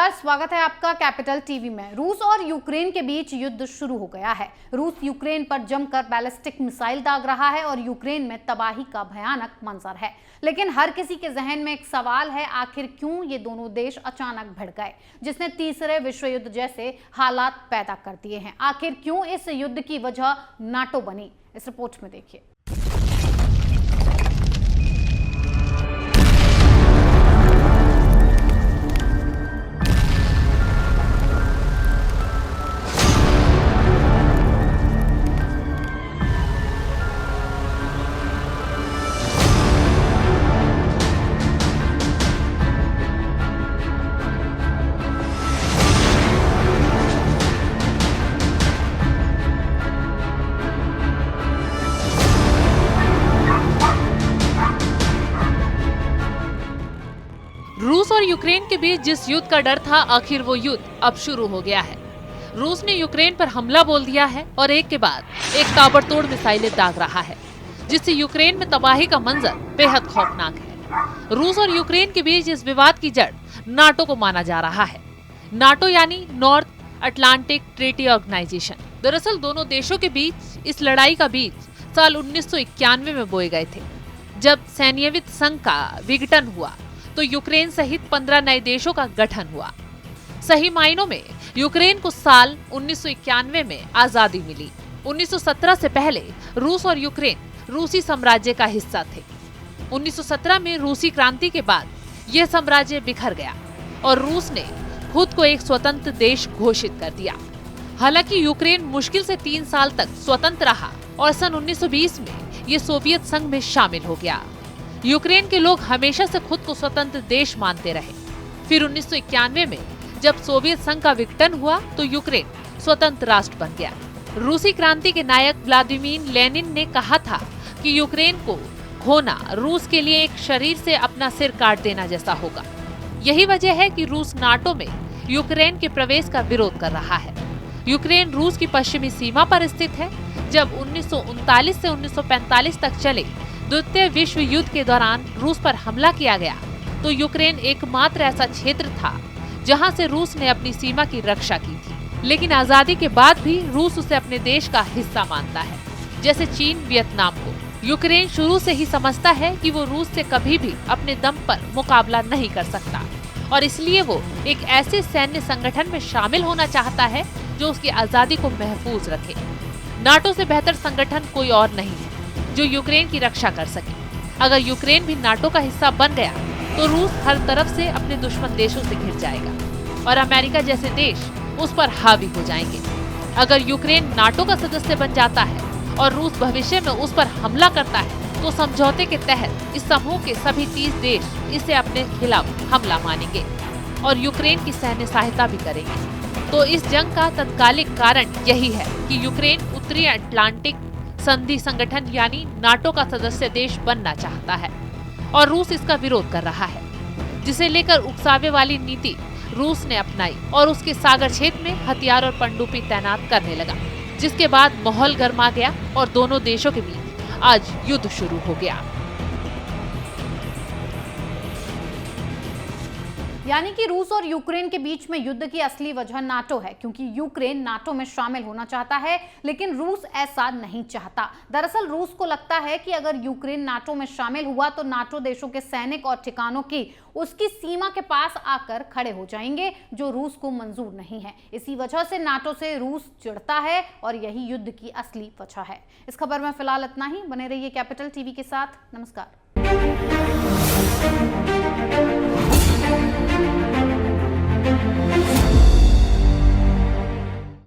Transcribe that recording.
नमस्कार, स्वागत है आपका कैपिटल टीवी में। रूस और यूक्रेन के बीच युद्ध शुरू हो गया है। रूस यूक्रेन पर जमकर बैलिस्टिक मिसाइल दाग रहा है और यूक्रेन में तबाही का भयानक मंजर है। लेकिन हर किसी के जहन में एक सवाल है, आखिर क्यों ये दोनों देश अचानक भिड़ गए, जिसने तीसरे विश्व युद्ध जैसे हालात पैदा कर दिए हैं। आखिर क्यों इस युद्ध की वजह नाटो बनी, इस रिपोर्ट में देखिए। रूस और यूक्रेन के बीच जिस युद्ध का डर था, आखिर वो युद्ध अब शुरू हो गया है। रूस ने यूक्रेन पर हमला बोल दिया है और एक के बाद एक ताबड़तोड़ मिसाइलें दाग रहा है, जिससे यूक्रेन में तबाही का मंजर बेहद खौफनाक है। रूस और यूक्रेन के बीच इस विवाद की जड़ नाटो को माना जा रहा है। नाटो यानी नॉर्थ अटलांटिक ट्रीटी ऑर्गेनाइजेशन। दरअसल दोनों देशों के बीच इस लड़ाई का बीज साल 1991 में बोए गए थे, जब सैन्यवित संघ का विघटन हुआ तो यूक्रेन सहित 15 नए देशों का गठन हुआ। सही मायनों में यूक्रेन को साल 1991 में आजादी मिली। 1917 से पहले रूस और यूक्रेन रूसी साम्राज्य का हिस्सा थे। 1917 में रूसी क्रांति के बाद यह साम्राज्य बिखर गया और रूस ने खुद को एक स्वतंत्र देश घोषित कर दिया। हालांकि यूक्रेन मुश्किल से 3 साल तक स्वतंत्र रहा और सन 1920 में ये सोवियत संघ में शामिल हो गया। यूक्रेन के लोग हमेशा से खुद को स्वतंत्र देश मानते रहे। फिर 1991 में जब सोवियत संघ का विघटन हुआ तो यूक्रेन स्वतंत्र राष्ट्र बन गया। रूसी क्रांति के नायक व्लादिमीर लेनिन ने कहा था कि यूक्रेन को खोना रूस के लिए एक शरीर से अपना सिर काट देना जैसा होगा। यही वजह है कि रूस नाटो में यूक्रेन के प्रवेश का विरोध कर रहा है। यूक्रेन रूस की पश्चिमी सीमा पर स्थित है। जब 1939 से 1945 तक चले द्वितीय विश्व युद्ध के दौरान रूस पर हमला किया गया तो यूक्रेन एकमात्र ऐसा क्षेत्र था जहां से रूस ने अपनी सीमा की रक्षा की थी। लेकिन आजादी के बाद भी रूस उसे अपने देश का हिस्सा मानता है, जैसे चीन वियतनाम को। यूक्रेन शुरू से ही समझता है कि वो रूस से कभी भी अपने दम पर मुकाबला नहीं कर सकता और इसलिए वो एक ऐसे सैन्य संगठन में शामिल होना चाहता है जो उसकी आजादी को महफूज रखे। नाटो से बेहतर संगठन कोई और नहीं है जो यूक्रेन की रक्षा कर सके। अगर यूक्रेन भी नाटो का हिस्सा बन गया तो रूस हर तरफ से अपने दुश्मन देशों से घिर जाएगा और अमेरिका जैसे देश उस पर हावी हो जाएंगे। अगर यूक्रेन नाटो का सदस्य बन जाता है और रूस भविष्य में उस पर हमला करता है तो समझौते के तहत इस समूह के सभी 30 देश इसे अपने खिलाफ हमला मानेंगे और यूक्रेन की सैन्य सहायता भी करेंगे। तो इस जंग का तत्कालिक कारण यही है कि यूक्रेन उत्तरी अटलांटिक संधि संगठन यानी नाटो का सदस्य देश बनना चाहता है और रूस इसका विरोध कर रहा है, जिसे लेकर उकसावे वाली नीति रूस ने अपनाई और उसके सागर क्षेत्र में हथियार और पनडुब्बी तैनात करने लगा, जिसके बाद माहौल गर्मा गया और दोनों देशों के बीच आज युद्ध शुरू हो गया। यानी कि रूस और यूक्रेन के बीच में युद्ध की असली वजह नाटो है, क्योंकि यूक्रेन नाटो में शामिल होना चाहता है लेकिन रूस ऐसा नहीं चाहता। दरअसल रूस को लगता है कि अगर यूक्रेन नाटो में शामिल हुआ तो नाटो देशों के सैनिक और ठिकानों की उसकी सीमा के पास आकर खड़े हो जाएंगे, जो रूस को मंजूर नहीं है। इसी वजह से नाटो से रूस चिढ़ता है और यही युद्ध की असली वजह है। इस खबर में फिलहाल इतना ही। बने रहिए कैपिटल टीवी के साथ। नमस्कार।